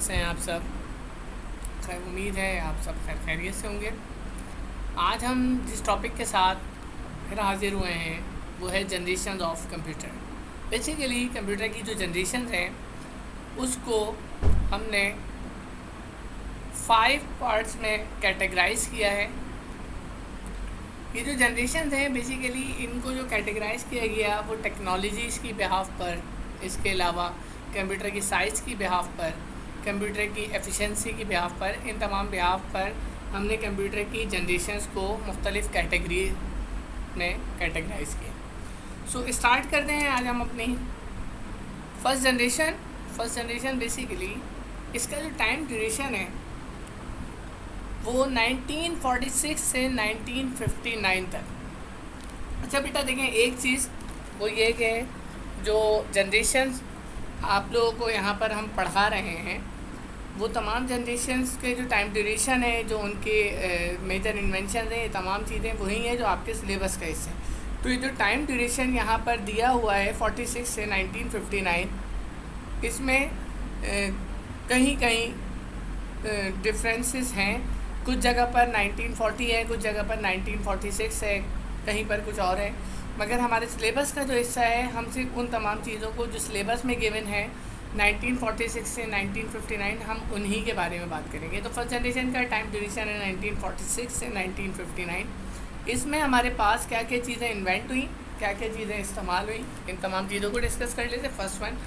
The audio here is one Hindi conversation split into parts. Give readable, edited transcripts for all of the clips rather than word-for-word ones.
कैसे हैं आप सब? खैर उम्मीद है आप सब खैरियत से होंगे। आज हम जिस टॉपिक के साथ फिर हाजिर हुए हैं वो है generation of computer. Basically computer की जो जनरेशन है उसको हमने 5 पार्ट्स में कैटेगराइज किया है। ये जो जनरेशन हैं बेसिकली इनको जो कैटेगराइज किया गया वो टेक्नोलॉजीज़ की बिहाफ पर, इसके अलावा कंप्यूटर की साइज़ की बिहाफ पर, कंप्यूटर की एफिशिएंसी की बिहाफ पर, इन तमाम बिहाफ पर हमने कंप्यूटर की जनरेशन्स को मुख्तलिफ़ कैटेगरी में कैटेगराइज किया। सो स्टार्ट करते हैं आज हम अपनी फर्स्ट जनरेशन बेसिकली इसका जो टाइम ड्यूरेशन है वो 1946 से 1959 तक। अच्छा बेटा देखें, एक चीज़ वो ये कि जो जनरेशन्स आप लोगों को यहाँ पर हम पढ़ा रहे हैं वो तमाम जनरेशन्स के जो टाइम ड्यूरेशन है, जो उनके मेजर इन्वेंशन हैं, ये तमाम चीज़ें वही हैं जो आपके सिलेबस का हिस्सा है। तो ये जो टाइम ड्यूरेशन यहाँ पर दिया हुआ है 46 से 1959, इसमें कहीं कहीं डिफरेंसेस हैं। कुछ जगह पर 1940 है, कुछ जगह पर 1946 है, कहीं पर कुछ और है। मगर हमारे सिलेबस का जो हिस्सा है हम सिर्फ उन तमाम चीज़ों को जो सिलेबस में गिवन है 1946 से 1959 हम उन्हीं के बारे में बात करेंगे। तो फर्स्ट जनरेशन का टाइम ड्यूरेशन है 1946 से 1959। इसमें हमारे पास क्या क्या चीज़ें इन्वेंट हुई, क्या क्या चीज़ें इस्तेमाल हुई, इन तमाम चीज़ों को डिस्कस कर लेते। फर्स्ट वन,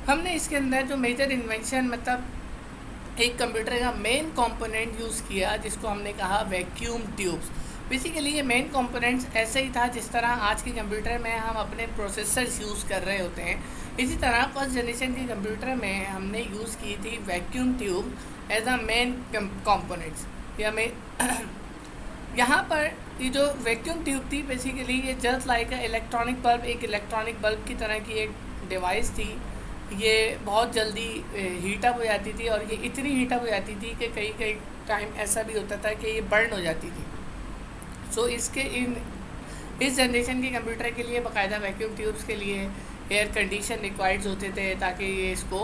हमने इसके अंदर जो मेजर इन्वेंशन मतलब एक कंप्यूटर का मेन कंपोनेंट यूज़ किया जिसको हमने कहा वैक्यूम ट्यूब्स। बेसिकली ये मेन कंपोनेंट्स ऐसे ही था जिस तरह आज के कंप्यूटर में हम अपने प्रोसेसर्स यूज़ कर रहे होते हैं, इसी तरह फर्स्ट जनरेशन के कंप्यूटर में हमने यूज़ की थी vacuum tube as a main components. या मैं यहाँ पर ये जो वैक्यूम ट्यूब थी बेसिकली ये जस्ट लाइक इलेक्ट्रॉनिक बल्ब, एक इलेक्ट्रॉनिक बल्ब की तरह की एक डिवाइस थी। ये बहुत जल्दी हीटअप हो जाती थी और ये इतनी हीटअप हो जाती थी कि कई कई टाइम ऐसा भी होता था कि ये बर्न हो जाती थी। सो इस जनरेशन के कंप्यूटर के लिए बाकायदा वैक्यूम ट्यूब्स के लिए एयर कंडीशन रिक्वायर्ड होते थे ताकि ये इसको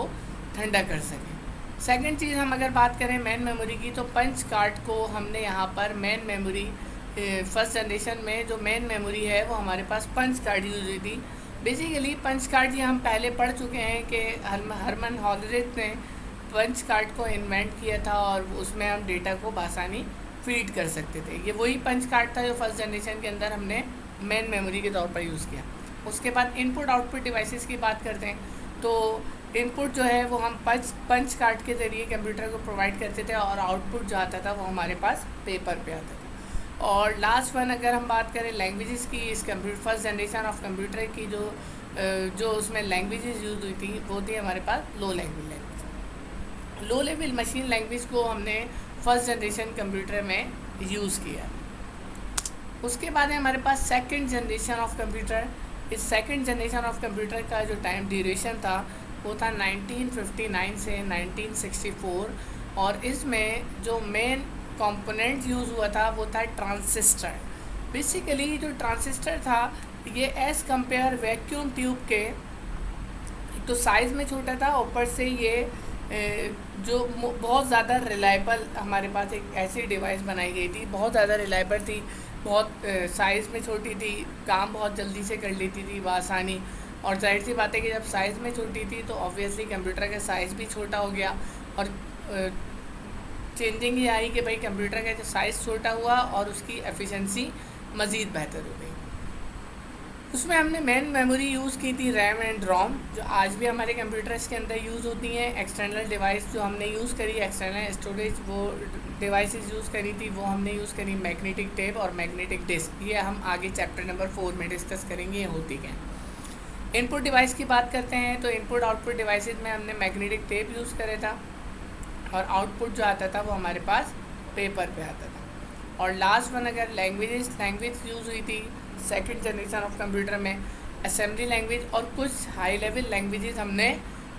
ठंडा कर सकें। सेकंड चीज़ हम अगर बात करें मेन मेमोरी की, तो पंच कार्ड को हमने यहाँ पर मेन मेमोरी फर्स्ट जनरेशन में जो मेन मेमोरी है वो हमारे पास पंच कार्ड यूज़ हुई थी। बेसिकली पंच कार्ड ये हम पहले पढ़ चुके हैं कि हरमन हॉलरिथ ने पंच कार्ड को इन्वेंट किया था और उसमें हम डेटा को बआसानी फीड कर सकते थे। ये वही पंच कार्ड था जो फर्स्ट जनरेशन के अंदर हमने मेन मेमोरी के तौर पर यूज़ किया। उसके बाद इनपुट आउटपुट डिवाइसेस की बात करते हैं, तो इनपुट जो है वो हम पंच कार्ड के ज़रिए कंप्यूटर को प्रोवाइड करते थे और आउटपुट जो आता था वो हमारे पास पेपर पे आता था। और लास्ट वन अगर हम बात करें लैंग्वेजेस की, इस computer first generation of computer की जो उसमें लैंग्वेजेस यूज़ हुई थी वो थी हमारे पास लो लेवल मशीन लैंग्वेज को हमने फर्स्ट जनरेशन कंप्यूटर में यूज़ किया। उसके बाद है हमारे पास सेकंड जनरेशन ऑफ कंप्यूटर। इस सेकंड जनरेशन ऑफ कंप्यूटर का जो टाइम ड्यूरेशन था वो था 1959 से 1964 और इसमें जो मेन कंपोनेंट यूज़ हुआ था वो था ट्रांजिस्टर। बेसिकली जो ट्रांजिस्टर था ये एज़ कंपेयर वैक्यूम ट्यूब के तो साइज़ में छोटा था, ऊपर से ये जो बहुत ज़्यादा रिलायबल हमारे पास एक ऐसी डिवाइस बनाई गई थी, बहुत ज़्यादा रिलायबल थी, बहुत साइज़ में छोटी थी, काम बहुत जल्दी से कर लेती थी बआसानी। और जाहिर सी बात है कि जब साइज़ में छोटी थी तो ऑब्वियसली कंप्यूटर का साइज़ भी छोटा हो गया और चेंजिंग ये आई कि भाई कंप्यूटर का जो साइज़ छोटा हुआ और उसकी एफिशिएंसी मज़ीद बेहतर हो गई। उसमें हमने मेन मेमोरी यूज़ की थी रैम एंड रोम, जो आज भी हमारे कंप्यूटर्स के अंदर यूज़ होती हैं। एक्सटर्नल डिवाइस जो हमने यूज़ करी, एक्सटर्नल स्टोरेज वो डिवाइसेस यूज़ करी थी वो हमने यूज़ करी मैग्नेटिक टेप और मैग्नेटिक डिस्क। ये हम आगे चैप्टर नंबर 4 में डिस्कस करेंगे ये होती क्या। इनपुट डिवाइस की बात करते हैं तो इनपुट आउटपुट डिवाइसेस में हमने मैग्नेटिक टेप यूज़ करा था और आउटपुट जो आता था वो हमारे पास पेपर पे आता था। और लास्ट वन अगर लैंग्वेज यूज़ हुई थी सेकंड जनरेशन ऑफ कंप्यूटर में असेंबली लैंग्वेज और कुछ हाई लेवल लैंग्वेजेस हमने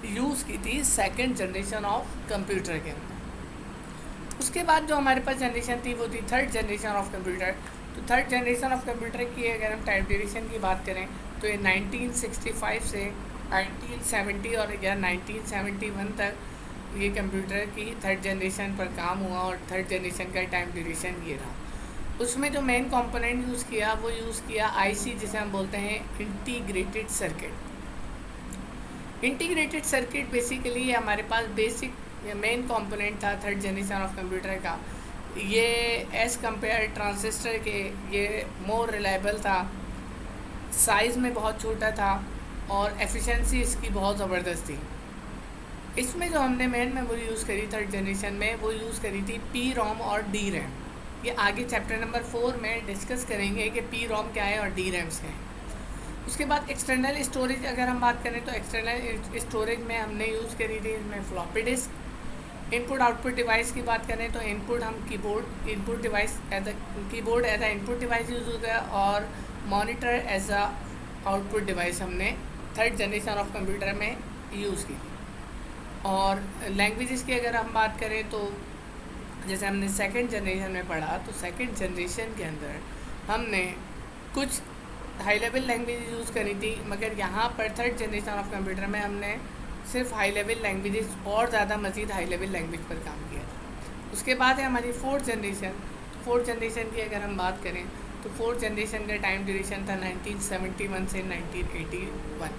यूज़ की थी सेकंड जनरेशन ऑफ कंप्यूटर के अंदर। उसके बाद जो हमारे पास जनरेशन थी वो थी थर्ड जनरेशन ऑफ कंप्यूटर। तो थर्ड जनरेशन ऑफ कंप्यूटर की अगर हम टाइम ड्यूरेशन की बात करें तो ये 1965 से 1970 और या 1971 तक ये कंप्यूटर की थर्ड जनरेशन पर काम हुआ और थर्ड जनरेशन का टाइम ड्यूरेशन ये रहा। उसमें जो मेन कंपोनेंट यूज़ किया वो यूज़ किया आईसी, जिसे हम बोलते हैं integrated circuit. Integrated circuit basically हमारे पास बेसिक मेन कंपोनेंट था थर्ड जनरेशन ऑफ कंप्यूटर का। ये एज़ कंपेयर ट्रांजिस्टर के ये मोर रिलायबल था, साइज़ में बहुत छोटा था और एफिशिएंसी इसकी बहुत ज़बरदस्त थी। इसमें जो हमने मेन मेमोरी यूज़ करी थर्ड जनरेशन में वो यूज़ करी थी पी रोम और डी रैम। ये आगे चैप्टर नंबर 4 में डिस्कस करेंगे कि पी रोम क्या है और डी रैम्स क्या है। उसके बाद एक्सटर्नल स्टोरेज अगर हम बात करें तो एक्सटर्नल स्टोरेज में हमने यूज़ करी थी इसमें floppy disk. Input output device की बात करें तो इनपुट हम keyboard input device as a keyboard as a input device use होता है और monitor as a output device हमने थर्ड जनरेशन ऑफ कंप्यूटर में यूज़ की। और लैंग्वेजेस की अगर हम बात करें तो जैसे हमने सेकंड जनरेशन में पढ़ा तो सेकंड जनरेशन के अंदर हमने कुछ हाई लेवल लैंग्वेज यूज़ करी थी, मगर यहाँ पर थर्ड जनरेशन ऑफ कंप्यूटर में हमने सिर्फ हाई लेवल लैंग्वेजेस और ज़्यादा मज़ीद हाई लेवल लैंग्वेज पर काम किया था। उसके बाद है हमारी फोर्थ जनरेशन। फोर्थ जनरेशन की अगर हम बात करें तो फोर्थ जनरेशन का टाइम ड्यूरेशन था 1971 से 1981।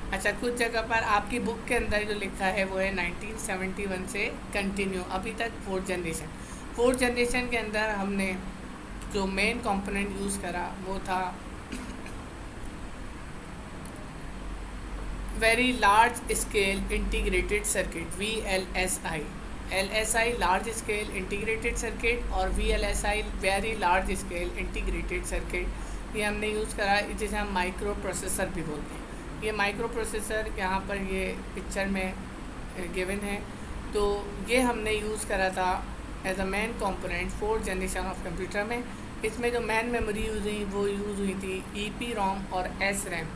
अच्छा, कुछ जगह पर आपकी बुक के अंदर जो लिखा है वो है 1971 से कंटिन्यू अभी तक फोर्थ जनरेशन। फोर्थ जनरेशन के अंदर हमने जो मेन कंपोनेंट यूज़ करा वो था very large scale integrated circuit VLSI। LSI large scale integrated circuit और VLSI very large scale integrated circuit, ये हमने यूज़ करा, जिसे हम माइक्रो प्रोसेसर भी बोलते हैं। ये माइक्रो प्रोसेसर यहाँ पर ये पिक्चर में गिवन है, तो ये हमने यूज़ करा था as a main component fourth generation of computer में। इसमें जो मेन मेमोरी यूज़ हुई वो यूज़ हुई थी EPROM और SRAM।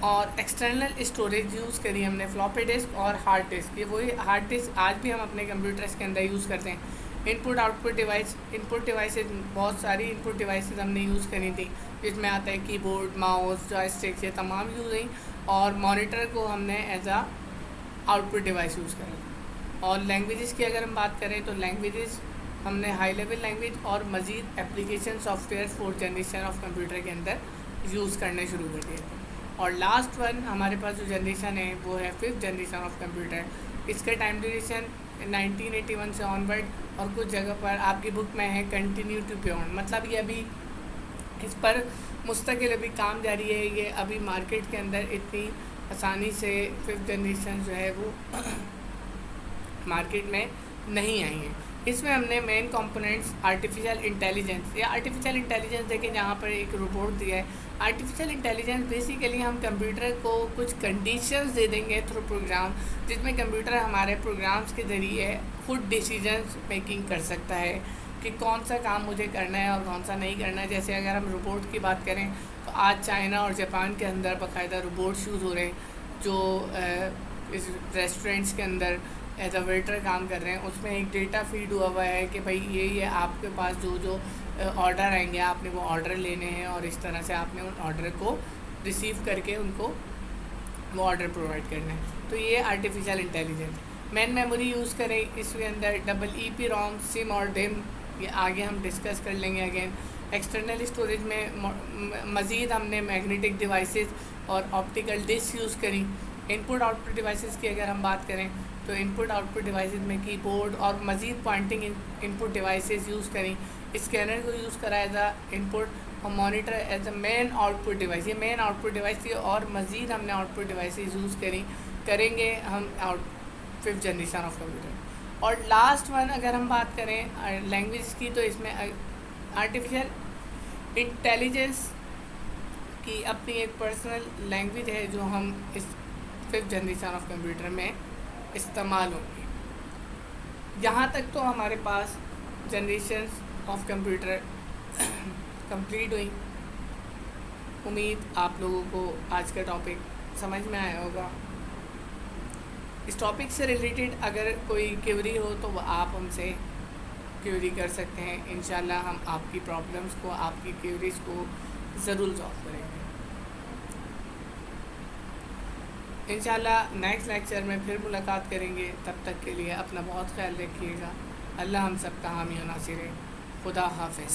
और एक्सटर्नल स्टोरेज यूज़ करी हमने फ्लॉपी डिस्क और हार्ड डिस्क। ये वही हार्ड डिस्क आज भी हम अपने कंप्यूटर्स के अंदर यूज़ करते हैं। Input output device, input devices बहुत सारी इनपुट डिवाइसेस हमने यूज़ करी थी, जिसमें आता है कीबोर्ड, माउस, जॉयस्टिक, ये तमाम यूज़ हुई। और मॉनिटर को हमने एज आ आउटपुट डिवाइस यूज़ करा। और लैंग्वेजेस की अगर हम बात करें तो लैंग्वेजेस हमने हाई लेवल लैंग्वेज और मज़ीद application software fourth generation of computer के अंदर यूज़ करने शुरू कर दिए थे। और लास्ट वन हमारे पास जो जनरेशन है वो है फिफ्थ जनरेशन ऑफ कंप्यूटर। इसका टाइम ड्यूरेशन 1981 से ऑनवर्ड, और कुछ जगह पर आपकी बुक में है कंटिन्यू टू बियॉन्ड, मतलब ये अभी इस पर मुस्तकिल अभी काम जारी है। ये अभी मार्केट के अंदर इतनी आसानी से फिफ्थ जनरेशन जो है वो मार्केट में नहीं आई है। इसमें हमने मेन कंपोनेंट्स आर्टिफिशियल इंटेलिजेंस, या आर्टिफिशियल इंटेलिजेंस देखें जहाँ पर एक रोबोट दिया है। आर्टिफिशियल इंटेलिजेंस बेसिकली हम कंप्यूटर को कुछ कंडीशंस दे देंगे थ्रू प्रोग्राम, जिसमें कंप्यूटर हमारे प्रोग्राम्स के ज़रिए खुद डिसीजंस मेकिंग कर सकता है कि कौन सा काम मुझे करना है और कौन सा नहीं करना है। जैसे अगर हम रोबोट की बात करें तो आज चाइना और जापान के अंदर बाकायदा रोबोट्स यूज़ हो रहे हैं, जो इस रेस्टोरेंट्स के अंदर एज अ वेटर काम कर रहे हैं। उसमें एक डेटा फीड हुआ हुआ है कि भाई ये आपके पास जो जो ऑर्डर आएंगे आपने वो ऑर्डर लेने हैं, और इस तरह से आपने उन ऑर्डर को रिसीव करके उनको वो ऑर्डर प्रोवाइड करना है। तो ये artificial intelligence. Main memory use करें इसके अंदर EEPROM, सिम और डिम, ये आगे हम डिस्कस कर लेंगे अगेन। एक्सटर्नल स्टोरेज में मज़ीद हमने मैग्नेटिक डिवाइसेस और ऑप्टिकल डिस्क यूज़ करी। इनपुट आउटपुट डिवाइसेस की अगर हम बात करें तो इनपुट आउटपुट डिवाइसेस में कीबोर्ड और मज़ीद पॉइंटिंग इनपुट डिवाइसेस यूज़ करी। स्कैनर को यूज़ करा एज आ इनपुट और monitor as a main output device. ये मेन आउटपुट डिवाइस थी और मज़ीद हमने आउटपुट डिवाइसेस यूज़ करेंगे हम फिफ्थ जनरेशन ऑफ कंप्यूटर। और लास्ट वन अगर हम बात करें लैंग्वेज की तो इसमें आर्टिफिशियल इंटेलिजेंस की अपनी एक पर्सनल लैंग्वेज है जो हम इस फिफ्थ जनरेशन ऑफ कंप्यूटर में इस्तेमाल होंगी। यहाँ तक तो हमारे पास जनरेशन्स ऑफ कंप्यूटर कंप्लीट हुई। उम्मीद आप लोगों को आज का टॉपिक समझ में आया होगा। इस टॉपिक से रिलेटेड अगर कोई क्वेरी हो तो वह आप हमसे क्वेरी कर सकते हैं। इंशाल्लाह हम आपकी प्रॉब्लम्स को, आपकी क्वेरीज़ को ज़रूर सॉल्व करेंगे। इंशाल्लाह नेक्स्ट लेक्चर में फिर मुलाकात करेंगे। तब तक के लिए अपना बहुत ख्याल रखिएगा। अल्लाह हम सब का हामी और नासिर है। खुदा हाफिज़।